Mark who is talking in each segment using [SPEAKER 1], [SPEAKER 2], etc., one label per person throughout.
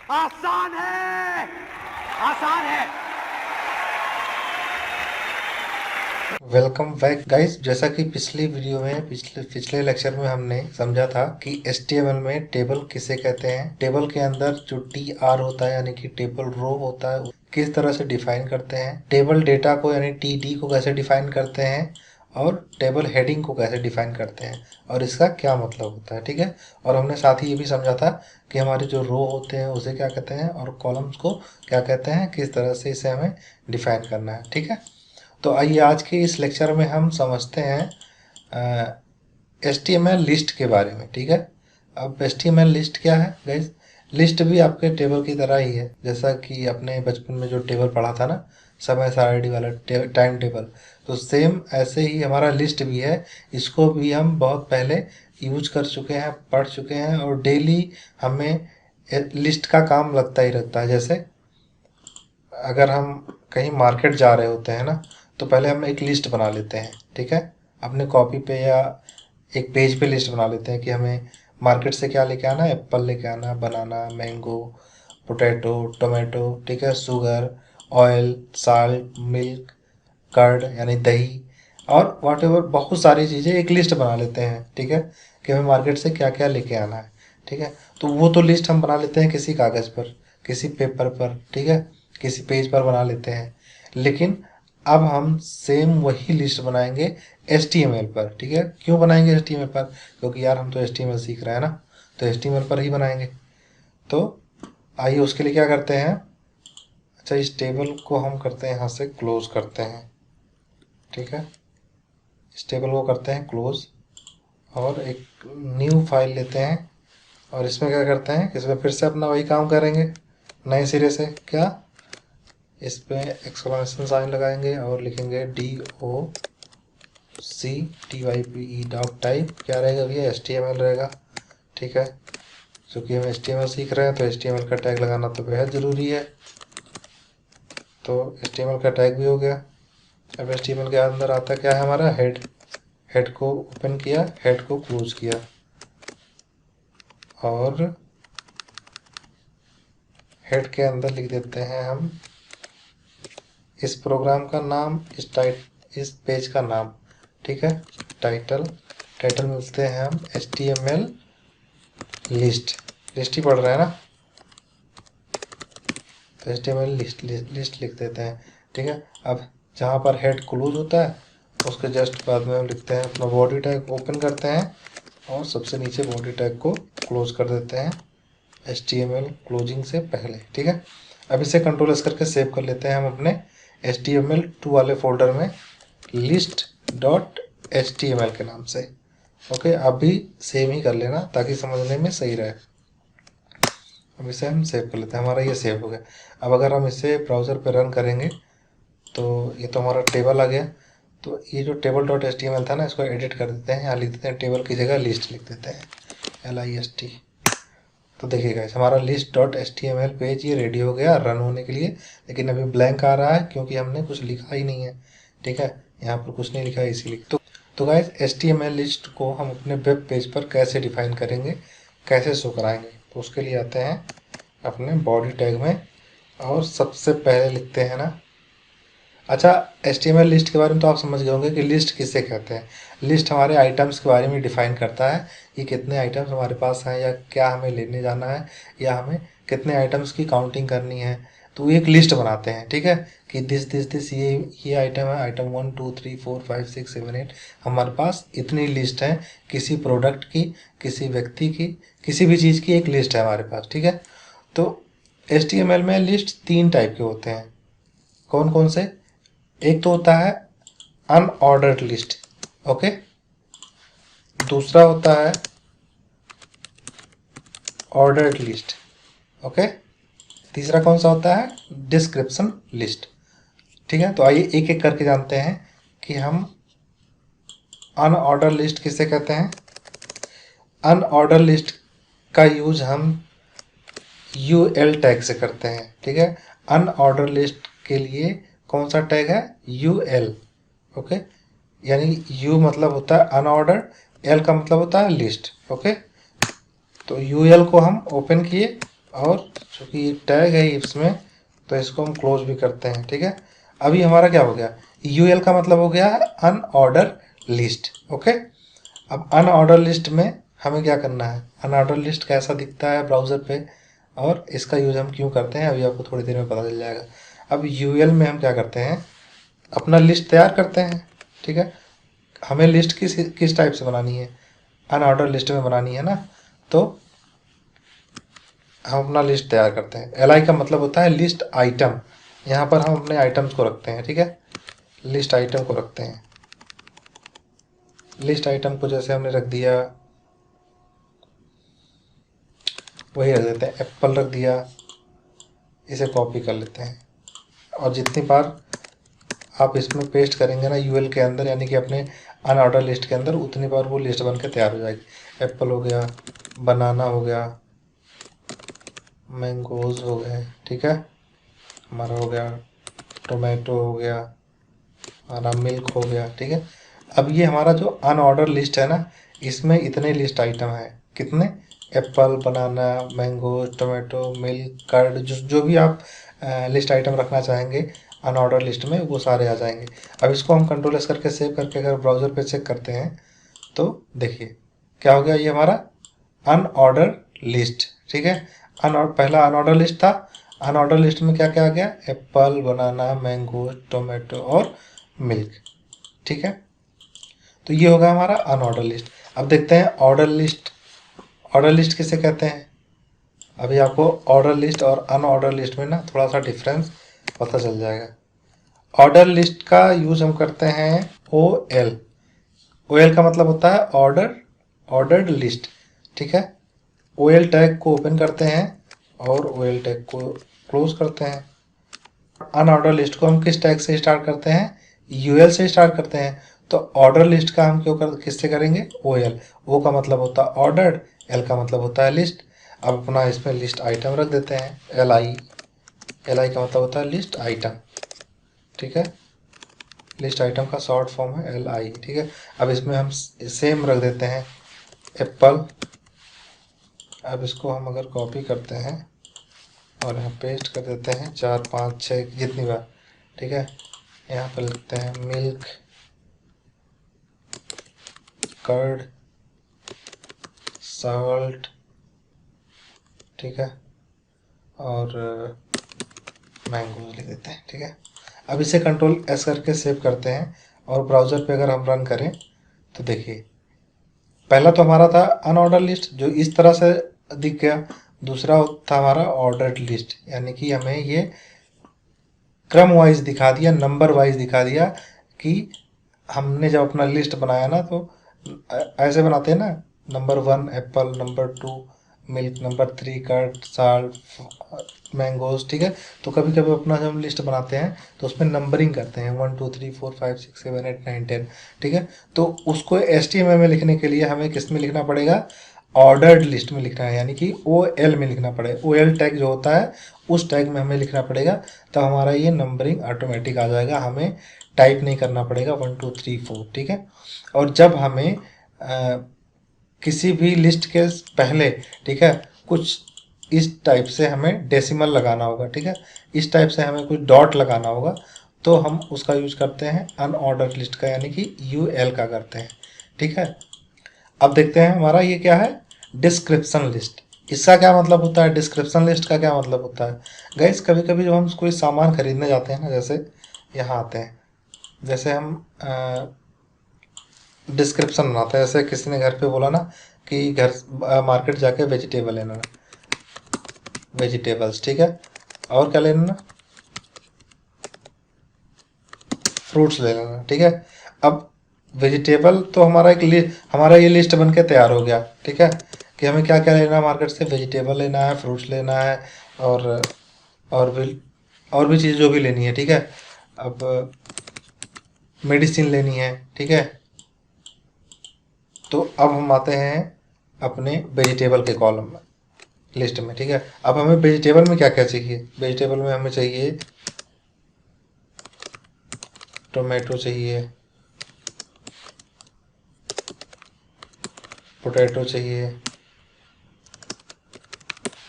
[SPEAKER 1] आसान है, आसान है।
[SPEAKER 2] Welcome back guys. जैसा कि पिछली वीडियो में पिछले पिछले लेक्चर में हमने समझा था कि HTML में टेबल किसे कहते हैं, टेबल के अंदर जो TR होता है यानी कि टेबल रो होता है किस तरह से डिफाइन करते हैं, टेबल डेटा को यानी TD को कैसे डिफाइन करते हैं और टेबल हेडिंग को कैसे डिफाइन करते हैं और इसका क्या मतलब होता है। ठीक है। और हमने साथ ही ये भी समझा था कि हमारे जो रो होते हैं उसे क्या कहते हैं और कॉलम्स को क्या कहते हैं, किस तरह से इसे हमें डिफाइन करना है। ठीक है। तो आइए आज के इस लेक्चर में हम समझते हैं HTML लिस्ट के बारे में। ठीक है। अब HTML लिस्ट क्या है गाइस? लिस्ट भी आपके टेबल की तरह ही है, जैसा कि अपने बचपन में जो टेबल पढ़ा था ना, समय सारणी वाला टाइम टेबल, तो सेम ऐसे ही हमारा लिस्ट भी है। इसको भी हम बहुत पहले यूज कर चुके हैं, पढ़ चुके हैं और डेली हमें लिस्ट का काम लगता ही रहता है। जैसे अगर हम कहीं मार्केट जा रहे होते हैं ना, तो पहले हम एक लिस्ट बना लेते हैं। ठीक है। अपने कॉपी पे या एक पेज पे लिस्ट बना लेते हैं कि हमें मार्केट से क्या लेके आना है। एप्पल लेके आना, बनाना, मैंगो, पोटैटो, टोमेटो, ठीक है, sugar, oil, salt, milk, curd यानी दही और वॉट एवर, बहुत सारी चीज़ें एक लिस्ट बना लेते हैं। ठीक है। कि हमें मार्केट से क्या क्या लेके आना है। ठीक है। तो वो तो लिस्ट हम बना लेते हैं किसी कागज़ पर, किसी पेपर पर, ठीक है, किसी पेज पर बना लेते हैं। लेकिन अब हम सेम वही लिस्ट बनाएंगे HTML पर। ठीक है। क्यों बनाएंगे HTML पर? क्योंकि यार हम तो HTML सीख रहे हैं ना, तो HTML पर ही बनाएंगे। तो आइए उसके लिए क्या करते हैं। अच्छा, इस टेबल को हम करते हैं यहाँ से क्लोज करते हैं। ठीक है। इस टेबल को करते हैं क्लोज और एक न्यू फाइल लेते हैं और इसमें क्या करते हैं, इसमें फिर से अपना वही काम करेंगे नए सिरे से। क्या? इस पे एक्सक्लेमेशन साइन लगाएंगे और लिखेंगे DOCTYPE डॉट टाइप। क्या रहेगा भैया? HTML रहेगा। ठीक है। क्योंकि हम HTML सीख रहे हैं तो HTML का टैग लगाना तो बेहद ज़रूरी है। तो HTML का टैग भी हो गया। अब HTML के अंदर आता क्या है हमारा? हेड। हेड को ओपन किया, हेड को क्लोज किया और हेड के अंदर लिख देते हैं हम इस प्रोग्राम का नाम, इस पेज का नाम। ठीक है। टाइटल। टाइटल में लिखते हैं हम HTML लिस्ट। लिस्ट ही पढ़ रहे हैं ना, तो HTML लिस्ट लिख देते हैं। ठीक है। अब जहाँ पर हेड क्लोज होता है उसके जस्ट बाद में हम लिखते हैं अपना बॉडी टैग, ओपन करते हैं और सबसे नीचे बॉडी टैग को क्लोज कर देते हैं HTML क्लोजिंग से पहले। ठीक है। अब इसे कंट्रोल एस करके सेव कर लेते हैं हम अपने HTML2 वाले फोल्डर में, लिस्ट डॉट HTML के नाम से। ओके। अब भी सेव ही कर लेना ताकि समझने में सही रहे। अब इसे हम सेव कर लेते हैं, हमारा ये सेव हो गया। अब अगर हम इसे ब्राउज़र पे रन करेंगे तो ये तो हमारा टेबल आ गया। तो ये जो टेबल डॉट HTML था ना, इसको एडिट कर देते हैं। यहाँ लिख देते हैं टेबल की जगह लिस्ट लिख देते हैं, LIST। तो देखिए गाइस, हमारा लिस्ट डॉट HTML पेज ये रेडी हो गया रन होने के लिए। लेकिन अभी ब्लैंक आ रहा है क्योंकि हमने कुछ लिखा ही नहीं है। ठीक है। यहाँ पर कुछ नहीं लिखा है इसीलिए। तो गाइस, HTML लिस्ट को हम अपने वेब पेज पर कैसे डिफाइन करेंगे, कैसे शो कराएंगे, तो उसके लिए आते हैं अपने बॉडी टैग में और सबसे पहले लिखते हैं ना। अच्छा, HTML लिस्ट के बारे में तो आप समझ गए होंगे कि लिस्ट किसे कहते हैं। लिस्ट हमारे आइटम्स के बारे में डिफाइन करता है कि कितने आइटम्स हमारे पास हैं या क्या हमें लेने जाना है या हमें कितने आइटम्स की काउंटिंग करनी है। तो एक लिस्ट बनाते हैं। ठीक है। कि दिस ये आइटम है, आइटम 1 2 3 4 5 6 7 8। हमारे पास इतनी लिस्ट है किसी प्रोडक्ट की, किसी व्यक्ति की, किसी भी चीज़ की एक लिस्ट है हमारे पास। ठीक है। तो HTML में लिस्ट 3 टाइप के होते हैं। कौन कौन से? एक तो होता है अनऑर्डर्ड लिस्ट। ओके। दूसरा होता है ऑर्डर्ड लिस्ट। ओके। तीसरा कौन सा होता है? Description list. ठीक है। तो आइए एक एक करके जानते हैं कि हम अनऑर्डर लिस्ट किसे कहते हैं। अनऑर्डर लिस्ट का यूज हम UL टैग से करते हैं। ठीक है। अनऑर्डर लिस्ट के लिए कौन सा टैग है? UL। ओके। यानी U मतलब होता है अनऑर्डर, L का मतलब होता है लिस्ट। ओके। तो UL को हम ओपन किए और चूंकि ये टैग है इसमें तो इसको हम क्लोज भी करते हैं। ठीक है, अभी हमारा क्या हो गया, यूएल का मतलब हो गया अनऑर्डर लिस्ट। ओके, अब अनऑर्डर लिस्ट में हमें क्या करना है, अनऑर्डर लिस्ट कैसा दिखता है ब्राउज़र पे और इसका यूज़ हम क्यों करते हैं अभी आपको थोड़ी देर में पता चल जाएगा। अब यूएल में हम क्या करते हैं, अपना लिस्ट तैयार करते हैं। ठीक है, हमें लिस्ट किस टाइप से बनानी है, अनऑर्डर लिस्ट में बनानी है ना, तो हम अपना लिस्ट तैयार करते हैं। एल आई का मतलब होता है लिस्ट आइटम, यहाँ पर हम अपने आइटम्स को रखते हैं। ठीक है, लिस्ट आइटम को रखते हैं। लिस्ट आइटम को जैसे हमने रख दिया, वही रख देते हैं, एप्पल रख दिया, इसे कॉपी कर लेते हैं और जितनी बार आप इसमें पेस्ट करेंगे ना यूएल के अंदर, यानी कि अपने अनऑर्डर लिस्ट के अंदर, उतनी बार वो लिस्ट बन के तैयार हो जाएगी। एप्पल हो गया, बनाना हो गया, मैंगोज हो गए, ठीक है, हमारा हो गया टोमेटो हो गया, हमारा मिल्क हो गया। ठीक है, अब ये हमारा जो अनऑर्डर लिस्ट है ना, इसमें इतने लिस्ट आइटम है, कितने, एप्पल, बनाना, मैंगो, टोमेटो, मिल्क, कर्ड, जो भी आप लिस्ट आइटम रखना चाहेंगे अनऑर्डर लिस्ट में, वो सारे आ जाएंगे। अब इसको हम कंट्रोल एस करके सेव करके अगर ब्राउज़र पे चेक करते हैं तो देखिए क्या हो गया, ये हमारा अनऑर्डर लिस्ट। ठीक है, पहला अनऑर्डर लिस्ट था, अनऑर्डर लिस्ट में क्या क्या आ गया, एप्पल, बनाना, मैंगो, टोमेटो और मिल्क। ठीक है, तो ये होगा हमारा अनऑर्डर लिस्ट। अब देखते हैं ऑर्डर लिस्ट। ऑर्डर लिस्ट किसे कहते हैं, अभी आपको ऑर्डर लिस्ट और अनऑर्डर लिस्ट में ना थोड़ा सा डिफरेंस पता चल जाएगा। ऑर्डर लिस्ट का यूज हम करते हैं ओ एल। ओ एल का मतलब होता है ऑर्डर, ऑर्डर्ड लिस्ट। ठीक है, ओ एल टैग को ओपन करते हैं और ओ एल टैग को क्लोज करते हैं। अनऑर्डर लिस्ट को हम किस टैग से स्टार्ट करते हैं, यूएल से स्टार्ट करते हैं। तो ऑर्डर लिस्ट का हम किससे करेंगे, ओ एल। ओ का मतलब होता है ऑर्डर्ड, एल का मतलब होता है लिस्ट। अब अपना इसमें लिस्ट आइटम रख देते हैं, एल आई। एल आई का मतलब होता है लिस्ट आइटम। ठीक है, लिस्ट आइटम का शॉर्ट फॉर्म है एल आई। ठीक है, अब इसमें हम सेम रख देते हैं एप्पल। अब इसको हम अगर कॉपी करते हैं और यहाँ पेस्ट कर देते हैं 4 5 6 जितनी बार। ठीक है, यहाँ पर लिखते हैं मिल्क, कर्ड, साल्ट, ठीक है, और मैंगो लिख देते हैं। ठीक है, अब इसे कंट्रोल एस करके सेव करते हैं और ब्राउज़र पे अगर हम रन करें तो देखिए पहला तो हमारा था अनऑर्डर लिस्ट जो इस तरह से दिख गया, दूसरा था हमारा ऑर्डर्ड लिस्ट, यानी कि हमें ये क्रम वाइज दिखा दिया, नंबर वाइज दिखा दिया कि हमने जब अपना लिस्ट बनाया ना तो ऐसे बनाते हैं ना, number 1 apple, number 2 milk, number 3 curd, salt, mangoes. ठीक है, तो कभी कभी अपना जब हम लिस्ट बनाते हैं तो उसमें नंबरिंग करते हैं 1 2 3 4 5 6 7 8 9 10। ठीक है, तो उसको HTML में लिखने के लिए हमें किस में लिखना पड़ेगा, ऑर्डर्ड लिस्ट में लिखना है, यानी कि ओ एल में लिखना पड़ेगा। ओ एल टैग जो होता है उस टैग में हमें लिखना पड़ेगा, तब हमारा ये नंबरिंग ऑटोमेटिक आ जाएगा, हमें टाइप नहीं करना पड़ेगा 1 2 3 4। ठीक है, और जब हमें किसी भी लिस्ट के पहले, ठीक है, कुछ इस टाइप से हमें डेसिमल लगाना होगा, ठीक है, इस टाइप से हमें कुछ डॉट लगाना होगा, तो हम उसका यूज करते हैं अनऑर्डर लिस्ट का, यानी कि यू एल का करते हैं। ठीक है, अब देखते हैं हमारा ये क्या है, डिस्क्रिप्शन लिस्ट। इसका क्या मतलब होता है, डिस्क्रिप्शन लिस्ट का क्या मतलब होता है गाइस, कभी कभी जब हम कोई सामान खरीदने जाते हैं ना, जैसे यहाँ आते हैं, जैसे हम डिस्क्रिप्शन बनाते हैं, जैसे किसी ने घर पे बोला ना कि घर मार्केट जाके वेजिटेबल लेना, वेजिटेबल्स, ठीक है, और क्या लेना, फ्रूट्स ले लेना। ठीक है, अब वेजिटेबल तो हमारा हमारा ये लिस्ट बन के तैयार हो गया। ठीक है, कि हमें क्या क्या लेना है मार्केट से, वेजिटेबल लेना है, फ्रूट्स लेना है, और और भी और भी चीज़ जो भी लेनी है। ठीक है, अब मेडिसिन लेनी है। ठीक है, तो अब हम आते हैं अपने वेजिटेबल के कॉलम में, लिस्ट में। ठीक है, अब हमें वेजिटेबल में क्या क्या चाहिए, वेजिटेबल में हमें चाहिए टोमेटो चाहिए, पोटैटो चाहिए,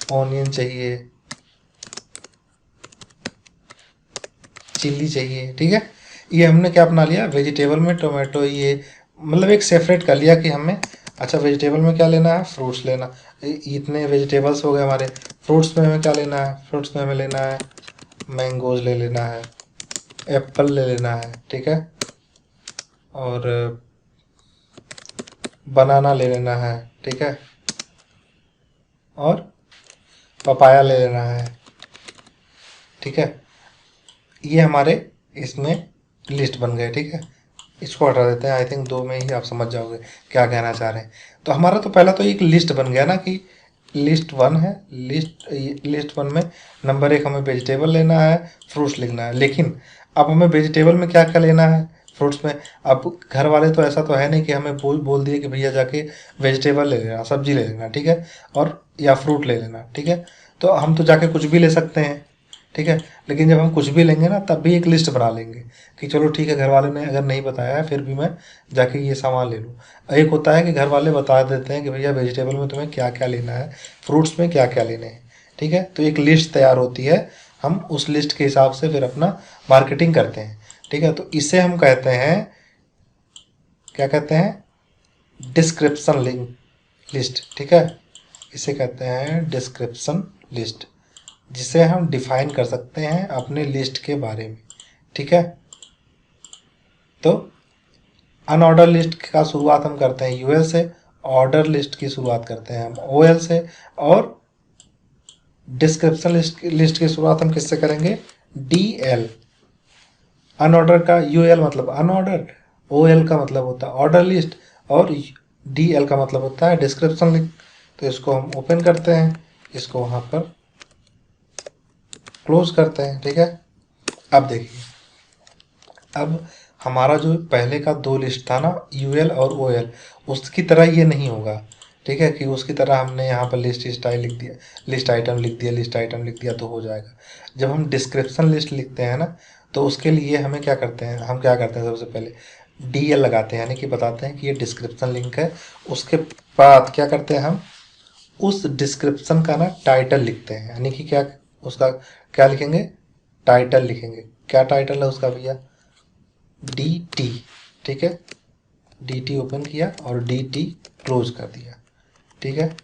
[SPEAKER 2] ऑनियन चाहिए, चिल्ली चाहिए, ठीक है। ये हमने क्या अपना लिया, वेजिटेबल में टोमेटो, ये मतलब एक सेपरेट कर लिया कि हमें अच्छा वेजिटेबल में क्या लेना है, फ्रूट्स लेना। इतने वेजिटेबल्स हो गए हमारे। फ्रूट्स में हमें क्या लेना है, फ्रूट्स में हमें लेना है मैंगोज ले लेना है, एप्पल ले लेना है, ठीक है, और बनाना ले लेना है, ठीक है, और पपाया ले लेना है, ठीक है। ये हमारे इसमें लिस्ट बन गए, ठीक है। इसको हटा देते हैं, आई थिंक दो में ही आप समझ जाओगे क्या कहना चाह रहे हैं। तो हमारा तो पहला तो एक लिस्ट बन गया ना कि लिस्ट वन है। लिस्ट वन में नंबर एक हमें वेजिटेबल लेना है, फ्रूट्स लिखना है। लेकिन अब हमें वेजिटेबल में क्या क्या लेना है, फ्रूट्स में। अब घर वाले तो ऐसा तो है नहीं कि हमें बोल दिए कि भैया जाके वेजिटेबल ले लेना, सब्जी ले लेना, ठीक है, और या फ्रूट ले लेना, ठीक है। तो हम तो जाके कुछ भी ले सकते हैं, ठीक है। लेकिन जब हम कुछ भी लेंगे ना, तब भी एक लिस्ट बना लेंगे कि चलो ठीक है, घर वाले ने अगर नहीं बताया है फिर भी मैं जाके ये सामान ले लूँ। एक होता है कि घर वाले बता देते हैं कि भैया वेजिटेबल में तुम्हें क्या क्या लेना है, फ्रूट्स में क्या क्या लेने हैं, ठीक है। तो एक लिस्ट तैयार होती है, हम उस लिस्ट के हिसाब से फिर अपना मार्केटिंग करते हैं, ठीक है। तो इसे हम कहते हैं, क्या कहते हैं, डिस्क्रिप्शन लिस्ट, ठीक है। इसे कहते हैं डिस्क्रिप्शन लिस्ट, जिसे हम डिफाइन कर सकते हैं अपने लिस्ट के बारे में, ठीक है। तो अनऑर्डर लिस्ट का शुरुआत हम करते हैं यूएल से, ऑर्डर लिस्ट की शुरुआत करते हैं हम ओएल से, और डिस्क्रिप्शन लिस्ट की शुरुआत हम किससे करेंगे, डीएल। अनऑर्डर का यूएल मतलब अनऑर्डर, ओएल का मतलब होता है ऑर्डर लिस्ट, और डीएल का मतलब होता है डिस्क्रिप्शन लिस्ट। तो इसको हम ओपन करते हैं, इसको वहाँ पर क्लोज करते हैं, ठीक है। अब देखिए, अब हमारा जो पहले का दो लिस्ट था ना, यूएल और ओएल, उसकी तरह ये नहीं होगा, ठीक है, कि उसकी तरह हमने यहाँ पर लिस्ट स्टाइल लिख दिया, लिस्ट आइटम लिख दिया, लिस्ट आइटम लिख दिया तो हो जाएगा। जब हम डिस्क्रिप्शन लिस्ट लिखते हैं ना, तो उसके लिए हमें क्या करते हैं, हम क्या करते हैं, सबसे पहले डीएल लगाते हैं, यानी कि बताते हैं कि ये डिस्क्रिप्शन लिंक है। उसके बाद क्या करते हैं, हम उस डिस्क्रिप्शन का ना टाइटल लिखते हैं, यानी कि क्या, उसका क्या लिखेंगे, टाइटल लिखेंगे। क्या टाइटल है उसका भैया, डी टी, ठीक है। डी टी ओपन किया और डी टी क्लोज कर दिया, ठीक है।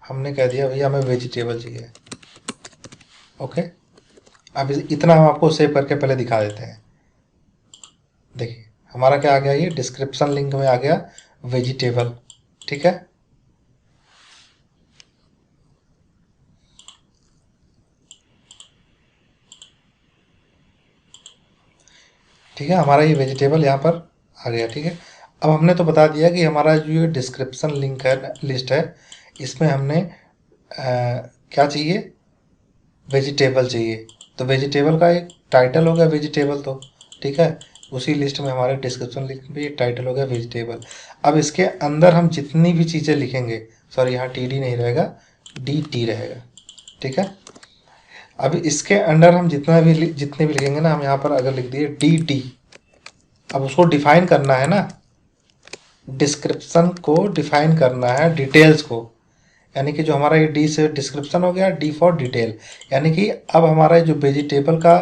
[SPEAKER 2] हमने कह दिया भैया हमें वेजिटेबल चाहिए, ओके। अब इतना हम आपको सेव करके पहले दिखा देते हैं। देखिए हमारा क्या आ गया, ये डिस्क्रिप्शन लिंक में आ गया वेजिटेबल, ठीक है। ठीक है, हमारा ये वेजिटेबल यहाँ पर आ गया, ठीक है। अब हमने तो बता दिया कि हमारा जो ये डिस्क्रिप्शन लिंक है, लिस्ट है, इसमें हमने क्या चाहिए, वेजिटेबल चाहिए। तो वेजिटेबल का एक टाइटल हो गया वेजिटेबल, तो ठीक है, उसी लिस्ट में हमारे डिस्क्रिप्शन लिंक में एक टाइटल हो गया वेजिटेबल। अब इसके अंदर हम जितनी भी चीज़ें लिखेंगे, सॉरी यहाँ टी डी नहीं रहेगा, डी टी रहेगा, ठीक है। अब इसके अंदर हम जितने भी लिखेंगे ना, हम यहाँ पर अगर लिख दिए डी टी, अब उसको डिफाइन करना है ना, डिस्क्रिप्शन को डिफाइन करना है डिटेल्स को, यानी कि जो हमारा ये डी से डिस्क्रिप्शन हो गया, डी फॉर डिटेल, यानी कि अब हमारा जो वेजिटेबल का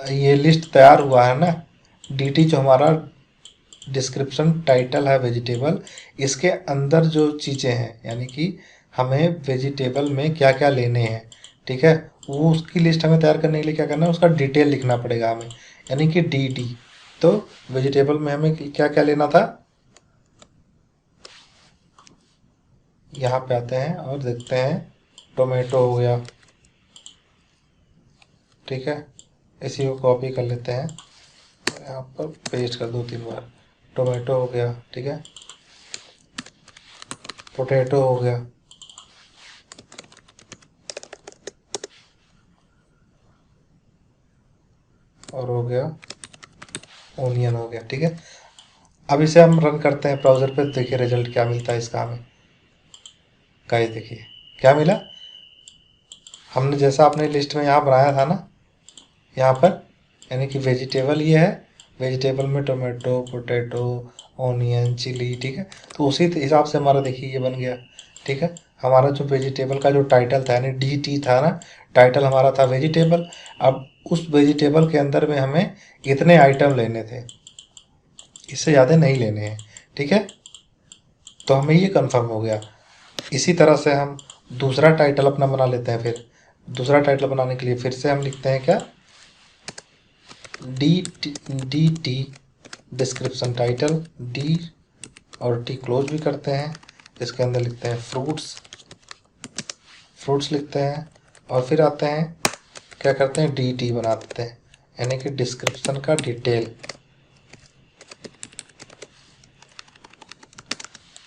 [SPEAKER 2] ये लिस्ट तैयार हुआ है ना, डी टी जो हमारा डिस्क्रिप्शन टाइटल है वेजिटेबल, इसके अंदर जो चीज़ें हैं, यानी कि हमें वेजिटेबल में क्या क्या लेने हैं, ठीक है, वो उसकी लिस्ट हमें तैयार करने के लिए क्या करना है, उसका डिटेल लिखना पड़ेगा हमें, यानी कि डी डी। तो वेजिटेबल में हमें क्या क्या लेना था, यहाँ पे आते हैं और देखते हैं, टोमेटो हो गया, ठीक है, इसी को कॉपी कर लेते हैं, यहाँ पर पेस्ट कर 2-3 बार। टोमेटो हो गया, ठीक है, पोटैटो हो गया, और हो गया ओनियन हो गया, ठीक है। अब इसे हम रन करते हैं ब्राउज़र पे, देखिए रिजल्ट क्या मिलता है इसका हमें। गाइस देखिए क्या मिला, हमने जैसा अपने लिस्ट में यहाँ बनाया था ना, यहाँ पर, यानी कि वेजिटेबल ये है, वेजिटेबल में टोमेटो, पोटैटो, ऑनियन, चिली, ठीक है। तो उसी हिसाब से हमारा देखिए ये बन गया, ठीक है। हमारा जो वेजिटेबल का जो टाइटल था यानी DT था ना, टाइटल हमारा था वेजिटेबल। अब उस वेजिटेबल के अंदर में हमें इतने आइटम लेने थे, इससे ज़्यादा नहीं लेने हैं, ठीक है। तो हमें ये कंफर्म हो गया। इसी तरह से हम दूसरा टाइटल अपना बना लेते हैं। फिर दूसरा टाइटल बनाने के लिए फिर से हम लिखते हैं क्या, DT डिस्क्रिप्शन टाइटल, D और T क्लोज भी करते हैं। इसके अंदर लिखते हैं फ्रूट्स लिखते हैं और फिर आते हैं क्या करते हैं, DT बना देते हैं यानी कि डिस्क्रिप्शन का डिटेल।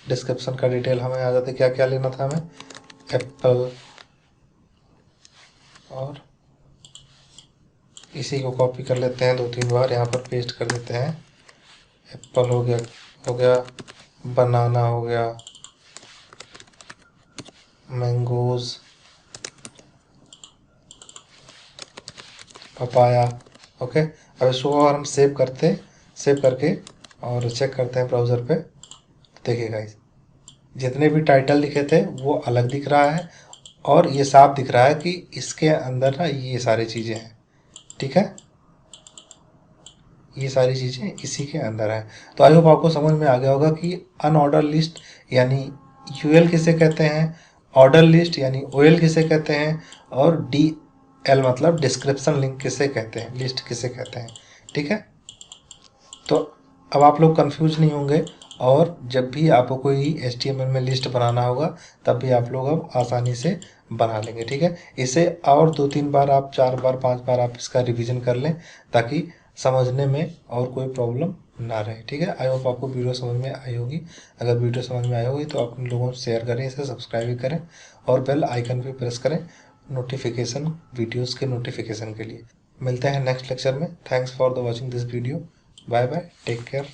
[SPEAKER 2] डिस्क्रिप्शन का डिटेल हमें आ जाते क्या क्या लेना था हमें, एप्पल, और इसी को कॉपी कर लेते हैं 2-3 बार, यहाँ पर पेस्ट कर देते हैं। एप्पल हो गया, बनाना हो गया, मैंगोज, पपाया, ओके। अब इसको और हम सेव करके और चेक करते हैं ब्राउज़र पे। देखिए गाइस, जितने भी टाइटल लिखे थे वो अलग दिख रहा है और ये साफ दिख रहा है कि इसके अंदर ना ये सारी चीज़ें हैं, ठीक है। ये सारी चीज़ें इसी के अंदर हैं। तो आई होप आपको समझ में आ गया होगा कि अनऑर्डर लिस्ट यानी UL किसे कहते हैं, ऑर्डर लिस्ट यानी OL किसे कहते हैं, और DL मतलब डिस्क्रिप्शन लिंक किसे कहते हैं, लिस्ट किसे कहते हैं, ठीक है। तो अब आप लोग कंफ्यूज नहीं होंगे और जब भी आपको कोई HTML में लिस्ट बनाना होगा तब भी आप लोग अब आसानी से बना लेंगे, ठीक है। इसे और 2-3 बार आप 4 बार 5 बार आप इसका रिवीजन कर लें ताकि समझने में और कोई प्रॉब्लम ना रहे, ठीक है। आई होप आपको वीडियो समझ में आई होगी। अगर वीडियो समझ में आई होगी तो अपने लोगों से शेयर करें, इसे सब्सक्राइब भी करें और बेल आइकन भी प्रेस करें नोटिफिकेशन, वीडियोज़ के नोटिफिकेशन के लिए। मिलते हैं नेक्स्ट लेक्चर में। Thanks for the watching this video. Bye bye, take care.